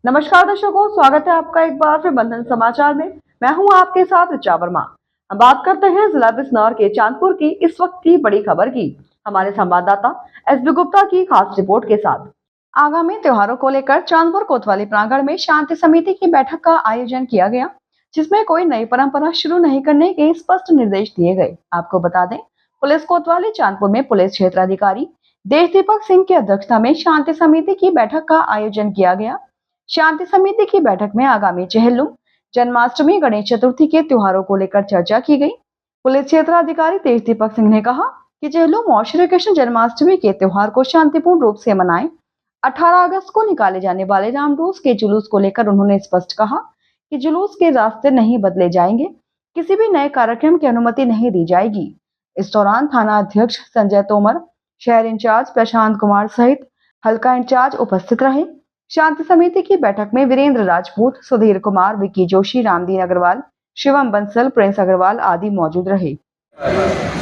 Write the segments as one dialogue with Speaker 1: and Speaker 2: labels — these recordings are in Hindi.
Speaker 1: नमस्कार दर्शकों, स्वागत है आपका एक बार फिर बंधन समाचार में। मैं हूं आपके साथ ऋचा वर्मा। हम बात करते हैं जिला बिजनौर के चांदपुर की इस वक्त की बड़ी खबर की। हमारे संवाददाता एसबी गुप्ता की खास रिपोर्ट के साथ। आगामी त्योहारों को लेकर चांदपुर कोतवाली प्रांगण में शांति समिति की बैठक का आयोजन किया गया, जिसमें कोई नई परंपरा शुरू नहीं करने के स्पष्ट निर्देश दिए गए। आपको बता दें, पुलिस कोतवाली चांदपुर में पुलिस क्षेत्राधिकारी देशदीपक सिंह की अध्यक्षता में शांति समिति की बैठक का आयोजन किया गया। शांति समिति की बैठक में आगामी चेहल्लुम, जन्माष्टमी, गणेश चतुर्थी के त्योहारों को लेकर चर्चा की गई। पुलिस क्षेत्राधिकारी देशदीपक सिंह ने कहा कि चेहल्लुम और श्री कृष्ण जन्माष्टमी के त्योहार को शांतिपूर्ण रूप से मनाएं। 18 अगस्त को निकाले जाने वाले रामदूस के जुलूस को लेकर उन्होंने स्पष्ट कहा कि जुलूस के रास्ते नहीं बदले जाएंगे, किसी भी नए कार्यक्रम की अनुमति नहीं दी जाएगी। इस दौरान थाना अध्यक्ष संजय तोमर, शहर इंचार्ज प्रशांत कुमार सहित हल्का इंचार्ज उपस्थित रहे। शांति समिति की बैठक में वीरेंद्र राजपूत, सुधीर कुमार, विकी जोशी, रामदीन अग्रवाल, शिवम बंसल, प्रिंस अग्रवाल आदि मौजूद रहे।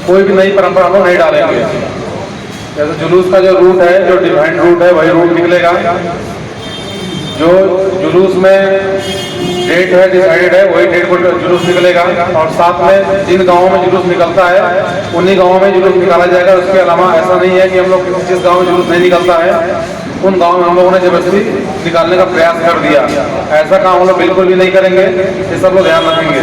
Speaker 2: कोई भी नई परंपरा को नहीं डालेंगे। जैसे जुलूस का जो रूट है, जो डिवाइन रूट है, वही रूट निकलेगा। जो जुलूस में डेट है डिसाइडेड है, वही डेट पर जुलूस निकलेगा। और साथ में जिन गांवों में जुलूस निकलता है उन्हीं गांवों में जुलूस निकाला जाएगा। उसके अलावा ऐसा नहीं है कि हम लोग जिस गांव में जुलूस नहीं निकलता है उन गांव में हम लोगों ने जबरदस्ती निकालने का प्रयास कर दिया। ऐसा काम हम लोग बिल्कुल भी नहीं करेंगे, ये सब लोग ध्यान रखेंगे।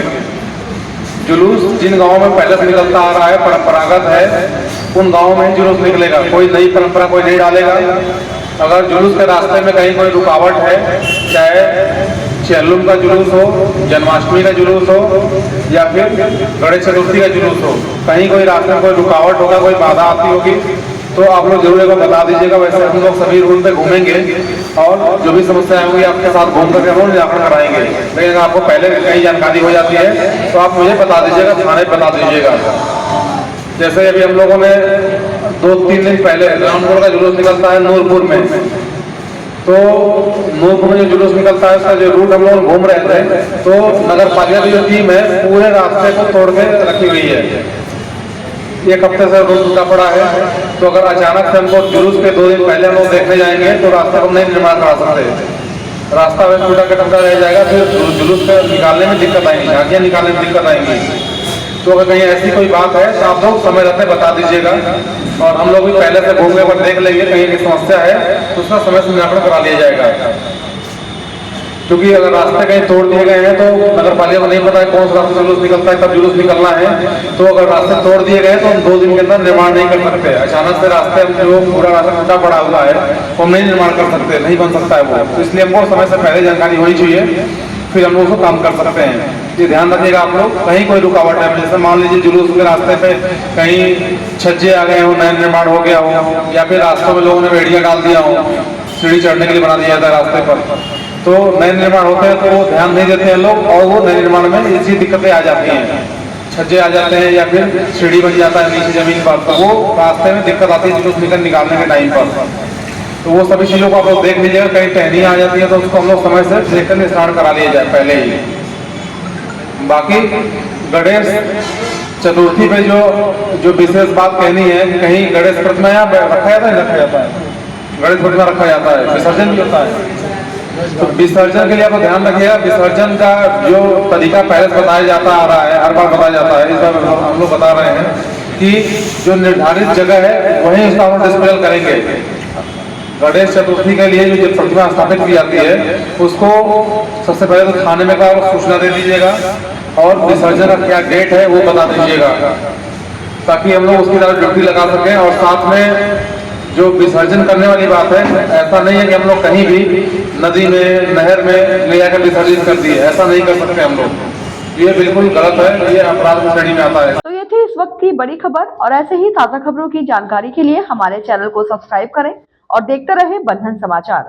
Speaker 2: जुलूस जिन गांवों में पहले से निकलता आ रहा है, परंपरागत है, उन गांवों में जुलूस निकलेगा। कोई नई परंपरा कोई नहीं डालेगा। अगर जुलूस के रास्ते में कहीं कोई रुकावट है, चाहे चेहल्लुम का जुलूस हो, जन्माष्टमी का जुलूस हो या फिर गणेश चतुर्थी का जुलूस हो, कहीं कोई रास्ते में कोई रुकावट होगा, कोई बाधा आती होगी, तो आप लोग जरूर एक बार बता दीजिएगा। वैसे हम लोग सभी रूट पे घूमेंगे और जो भी समस्या होगी आपके साथ घूम करके हम निराकरण कराएंगे। लेकिन अगर आपको पहले कहीं जानकारी हो जाती है तो आप मुझे बता दीजिएगा, थाने बता दीजिएगा। जैसे अभी हम लोगों ने 2-3 दिन पहले रामपुर का जुलूस निकलता है नूरपुर में, तो नूरपुर में जो जुलूस निकलता है उसका जो रूट हम लोग घूम रहे थे, तो नगर पालिका की जो टीम है पूरे रास्ते को तोड़ के रखी हुई है। एक हफ्ते से रोड टूटा पड़ा है, तो अगर अचानक से हमको जुलूस के 2 दिन पहले हम लोग देखने जाएंगे तो रास्ता को नहीं निर्माण करा सकते। रास्ता में टूटा के टूटा रह जाएगा, फिर जुलूस का निकालने में दिक्कत आएंगी, झांकियाँ निकालने में दिक्कत आएंगी। तो अगर कहीं ऐसी कोई बात है तो आप लोग समय रहते बता दीजिएगा और हम लोग भी पहले से घूमने पर देख लेंगे कहीं की समस्या है तो उसका समय से निराकरण करा लिया जाएगा। क्योंकि अगर रास्ते कहीं तोड़ दिए गए हैं तो नगर पालिका को नहीं पता है कौन सा रास्ता जुलूस निकलता है, कब जुलूस निकलना है, तो अगर रास्ते तोड़ दिए गए तो हम 2 दिन के अंदर निर्माण नहीं कर सकते। अचानक से रास्ते जो पूरा रास्ता टूटा पड़ा हुआ है वो हम नहीं निर्माण कर सकते, नहीं बन सकता है वो। तो इसलिए हमको समय से पहले जानकारी होनी चाहिए, फिर हम लोग उसको काम कर सकते हैं। ये ध्यान रखिएगा आप लोग। कहीं कोई रुकावट है, जैसे मान लीजिए जुलूस के रास्ते पे कहीं छज्जे आ गए हो, नया निर्माण हो गया हो, या फिर रास्तों में लोगों ने बेड़ियाँ डाल दिया हो, सीढ़ी चढ़ने के लिए बना दिया जाता है रास्ते पर, तो नए निर्माण होते हैं तो वो ध्यान नहीं देते हैं लोग और वो नए निर्माण में ऐसी दिक्कतें आ जाती हैं। छज्जे आ जाते हैं या फिर सीढ़ी बन जाता है नीचे जमीन पर, तो वो रास्ते में दिक्कत आती है जुलूस निकालने के टाइम पर। तो वो सभी चीज़ों को आप लोग देख लीजिएगा। कहीं टहनी आ जाती है तो उसको हम लोग समय से देखकर निस्तारण करा लिया जाए पहले ही। बाकी गणेश चतुर्थी पे जो विशेष बात कहनी है कि कहीं गणेश प्रतिमा यहाँ रखा जाता है, रखा जाता है, गणेश प्रतिमा रखा जाता है, विसर्जन भी होता है। तो विसर्जन के लिए आप ध्यान रखिएगा। विसर्जन का जो तरीका पहले से बताया जाता आ रहा है, हर बार बताया जाता है, इस बार हम लोग बता रहे हैं कि जो निर्धारित जगह है वहीं उसका हम डिस्प्ले करेंगे। गणेश चतुर्थी के लिए जो प्रतिमा स्थापित की जाती है उसको सबसे पहले तो थाने में का सूचना दे दीजिएगा और विसर्जन का क्या डेट है वो बता दीजिएगा, ताकि हम लोग उसकी तरफ ड्यूटी लगा सकें। और साथ में जो विसर्जन करने वाली बात है, ऐसा नहीं है कि हम लोग कहीं भी नदी में, नहर में ले जाकर विसर्जित कर दिए, ऐसा नहीं कर सकते हम लोग। ये बिल्कुल गलत है, ये अपराध की श्रेणी में आता है।
Speaker 1: तो ये थी इस वक्त की बड़ी खबर और ऐसे ही ताजा खबरों की जानकारी के लिए हमारे चैनल को सब्सक्राइब करें और देखते रहे बंधन समाचार।